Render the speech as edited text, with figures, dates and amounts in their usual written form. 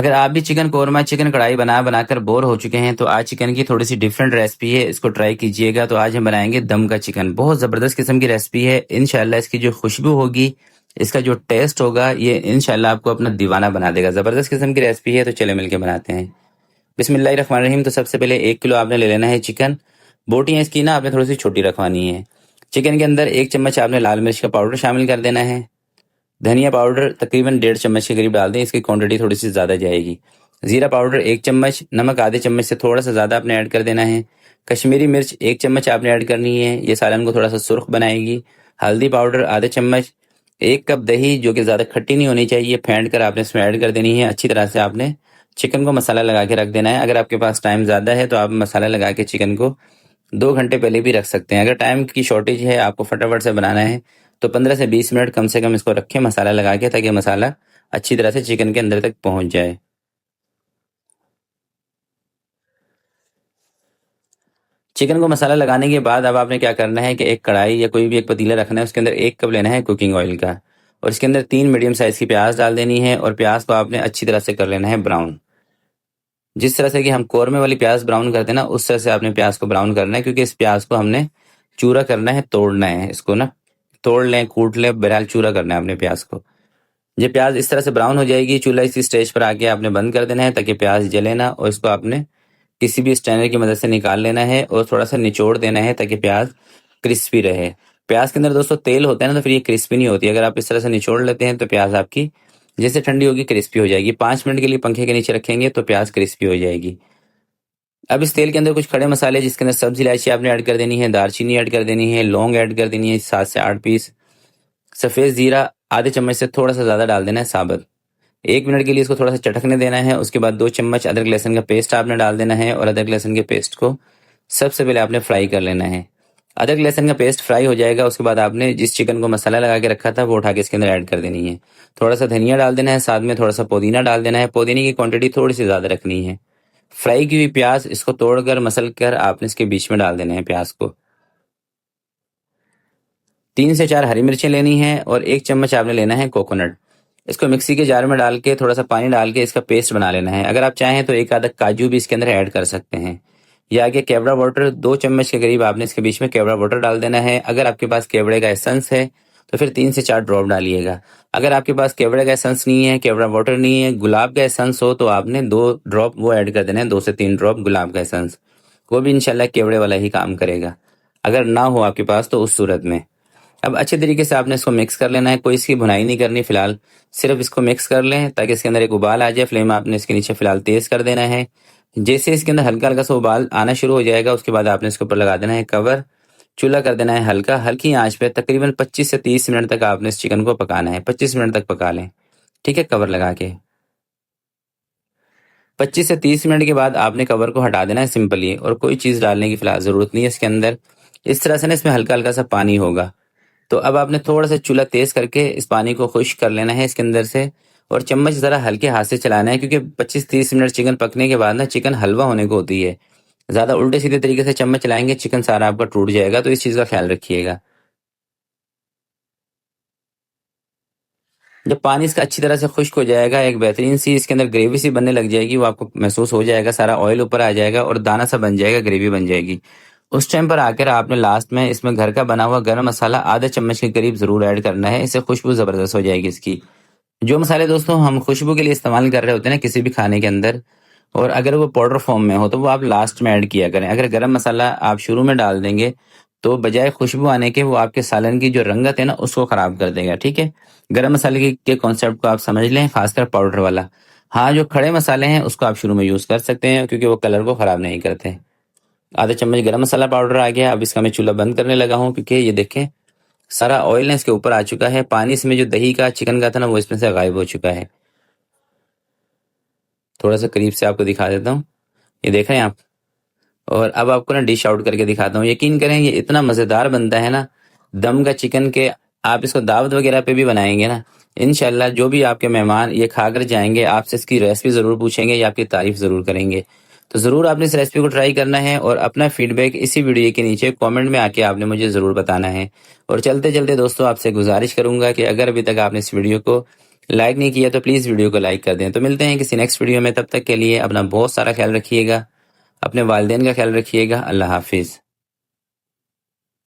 अगर आप भी चिकन कोरमा चिकन कढ़ाई बना बनाकर बोर हो चुके हैं तो आज चिकन की थोड़ी सी डिफरेंट रेसिपी है, इसको ट्राई कीजिएगा। तो आज हम बनाएंगे दम का चिकन। बहुत ज़बरदस्त किस्म की रेसिपी है। इंशाल्लाह इसकी जो खुशबू होगी, इसका जो टेस्ट होगा, ये इंशाल्लाह आपको अपना दीवाना बना देगा। ज़बरदस्त किस्म की रेसिपी है, तो चले मिलके बनाते हैं। बिस्मिल्लाहिर्रहमानिर्रहीम। तो सबसे पहले 1 किलो आपने ले लेना है चिकन। बोटियाँ इसकी ना आपने थोड़ी सी छोटी रखवानी है। चिकन के अंदर 1 चम्मच आपने लाल मिर्च का पाउडर शामिल कर देना है। धनिया पाउडर तकरीबन 1.5 चम्मच के करीब डाल दें, इसकी क्वांटिटी थोड़ी सी ज़्यादा जाएगी। ज़ीरा पाउडर 1 चम्मच, नमक आधे चम्मच से थोड़ा सा ज़्यादा आपने ऐड कर देना है। कश्मीरी मिर्च 1 चम्मच आपने ऐड करनी है, ये सालन को थोड़ा सा सुर्ख बनाएगी। हल्दी पाउडर आधे चम्मच। 1 कप दही जो कि ज़्यादा खट्टी नहीं होनी चाहिए, फेंट कर आपने इसमें ऐड कर देनी है। अच्छी तरह से आपने चिकन को मसाला लगा के रख देना है। अगर आपके पास टाइम ज़्यादा है तो आप मसाला लगा के चिकन को 2 घंटे पहले भी रख सकते हैं। अगर टाइम की शॉर्टेज है, आपको फटाफट से बनाना है, तो 15 से 20 मिनट कम से कम इसको रखें मसाला लगा के, ताकि मसाला अच्छी तरह से चिकन के अंदर तक पहुंच जाए। चिकन को मसाला लगाने के बाद अब आपने क्या करना है कि एक कढ़ाई या कोई भी एक पतीला रखना है, उसके अंदर 1 कप लेना है कुकिंग ऑयल का, और इसके अंदर 3 मीडियम साइज की प्याज डाल देनी है, और प्याज को आपने अच्छी तरह से कर लेना है ब्राउन। जिस तरह से कि हम कौरमे वाली प्याज ब्राउन करते हैं ना, उस तरह से आपने प्याज को ब्राउन करना है, क्योंकि इस प्याज को हमने चूरा करना है, तोड़ना है इसको ना। तोड़ लें, कूट लें, बहरहाल चूरा करना है अपने प्याज को। ये प्याज इस तरह से ब्राउन हो जाएगी, चूल्हा इसी स्टेज पर आके आपने बंद कर देना है, ताकि प्याज जले ना, और इसको आपने किसी भी स्टैंडर की मदद से निकाल लेना है और थोड़ा सा निचोड़ देना है, ताकि प्याज क्रिस्पी रहे। प्याज के अंदर दोस्तों तेल होता है ना, तो फिर ये क्रिस्पी नहीं होती। अगर आप इस तरह से निचोड़ लेते हैं तो प्याज आपकी जैसे ठंडी होगी क्रिस्पी हो जाएगी। 5 मिनट के लिए पंखे के नीचे रखेंगे तो प्याज क्रिस्पी हो जाएगी। अब इस तेल के अंदर कुछ खड़े मसाले, जिसके अंदर सब्जी इलायची आपने ऐड कर देनी है, दालचीनी ऐड कर देनी है, लौंग ऐड कर देनी है 7 से 8 पीस, सफ़ेद ज़ीरा आधे चम्मच से थोड़ा सा ज़्यादा डाल देना है साबुत। 1 मिनट के लिए इसको थोड़ा सा चटकने देना है। उसके बाद 2 चम्मच अदरक लहसुन का पेस्ट आपने डाल देना है, और अदरक लहसुन के पेस्ट को सबसे पहले आपने फ्राई कर लेना है। अदरक लहसुन का पेस्ट फ्राई हो जाएगा, उसके बाद आपने जिस चिकन को मसाला लगा के रखा था वो उठा के इसके अंदर ऐड कर देनी है। थोड़ा सा धनिया डाल देना है, साथ में थोड़ा सा पुदीना डाल देना है। पुदीने की क्वांटिटी थोड़ी सी ज़्यादा रखनी है। फ्राई की हुई प्याज, इसको तोड़कर मसल कर आपने इसके बीच में डाल देना है प्याज को। 3 से 4 हरी मिर्चें लेनी है, और 1 चम्मच आपने लेना है कोकोनट। इसको मिक्सी के जार में डाल के थोड़ा सा पानी डाल के इसका पेस्ट बना लेना है। अगर आप चाहें तो एक आधा काजू भी इसके अंदर ऐड कर सकते हैं। या आगे केवड़ा वाटर 2 चम्मच के करीब आपने इसके बीच में केवड़ा वाटर डाल देना है। अगर आपके पास केवड़े का एसेंस है तो फिर 3 से 4 ड्रॉप डालिएगा। अगर आपके पास केवड़े का एसेंस नहीं है, केवड़ा वाटर नहीं है, गुलाब का एसेंस हो, तो आपने 2 ड्रॉप वो ऐड कर देना है, 2 से 3 ड्रॉप गुलाब का एसेंस। वो भी इंशाल्लाह केवड़े वाला ही काम करेगा। अगर ना हो आपके पास तो उस सूरत में अब अच्छे तरीके से आपने इसको मिक्स कर लेना है। कोई इसकी भुनाई नहीं करनी फिलहाल, सिर्फ इसको मिक्स कर लें ताकि इसके अंदर एक उबाल आ जाए। फ्लेम आपने इसके नीचे फिलहाल तेज कर देना है। जैसे इसके अंदर हल्का हल्का सा उबाल आना शुरू हो जाएगा, उसके बाद आपने इसके ऊपर लगा देना है कवर। चूल्हा कर देना है हल्का, हल्की आंच पे तकरीबन 25 से 30 मिनट तक आपने इस चिकन को पकाना है। 25 मिनट तक पका लें, ठीक है, कवर लगा के। 25 से 30 मिनट के बाद आपने कवर को हटा देना है सिंपली, और कोई चीज़ डालने की फिलहाल ज़रूरत नहीं है इसके अंदर। इस तरह से ना इसमें हल्का हल्का सा पानी होगा। तो अब आपने थोड़ा सा चूल्हा तेज करके इस पानी को खुश्क कर लेना है इसके अंदर से, और चम्मच ज़रा हल्के हाथ से चलाना है, क्योंकि 25-30 मिनट चिकन पकने के बाद ना चिकन हलवा होने को होती है। ज़्यादा उल्टे सीधे तरीके से चम्मच चलाएंगे चिकन सारा आपका टूट जाएगा, तो इस चीज़ का ख्याल रखिएगा। जब पानी इसका अच्छी तरह से खुश्क हो जाएगा, एक बेहतरीन सी इसके अंदर ग्रेवी सी बनने लग जाएगी, वो आपको महसूस हो जाएगा, सारा ऑयल ऊपर आ जाएगा और दाना सा बन जाएगा, ग्रेवी बन जाएगी। उस टाइम पर आकर आपने लास्ट में इसमें घर का बना हुआ गरम मसाला आधे चम्मच के करीब ज़रूर ऐड करना है, इससे खुशबू ज़बरदस्त हो जाएगी इसकी। जो मसाले दोस्तों हम खुशबू के लिए इस्तेमाल कर रहे होते हैं ना किसी भी खाने के अंदर, और अगर वो पाउडर फॉर्म में हो तो वो आप लास्ट में ऐड किया करें। अगर गरम मसाला आप शुरू में डाल देंगे तो बजाय खुशबू आने के वो आपके सालन की जो रंगत है ना उसको ख़राब कर देगा, ठीक है। गरम मसाले के कॉन्सेप्ट को आप समझ लें, खासकर पाउडर वाला। हाँ, जो खड़े मसाले हैं उसको आप शुरू में यूज़ कर सकते हैं, क्योंकि वो कलर को ख़राब नहीं करते। आधा चम्मच गरम मसाला पाउडर आ गया। अब इसका मैं चूल्हा बंद करने लगा हूँ, क्योंकि ये देखें सारा ऑयल ना इसके ऊपर आ चुका है। पानी इसमें जो दही का चिकन का था ना वो इसमें से गायब हो चुका है। थोड़ा सा करीब से आपको दिखा देता हूँ, ये देख रहे हैं आप। और अब आपको ना डिश आउट करके दिखाता हूँ। यकीन करें ये इतना मज़ेदार बनता है ना दम का चिकन के, आप इसको दावत वगैरह पे भी बनाएंगे ना, इंशाल्लाह जो भी आपके मेहमान ये खाकर जाएंगे आपसे इसकी रेसिपी ज़रूर पूछेंगे या आपकी तारीफ ज़रूर करेंगे। तो ज़रूर आपने इस रेसिपी को ट्राई करना है, और अपना फीडबैक इसी वीडियो के नीचे कमेंट में आके आपने मुझे ज़रूर बताना है। और चलते चलते दोस्तों आपसे गुजारिश करूंगा कि अगर अभी तक आपने इस वीडियो को लाइक नहीं किया तो प्लीज़ वीडियो को लाइक कर दें। तो मिलते हैं किसी नेक्स्ट वीडियो में, तब तक के लिए अपना बहुत सारा ख्याल रखिएगा, अपने वालिदैन का ख्याल रखिएगा। अल्लाह हाफिज़।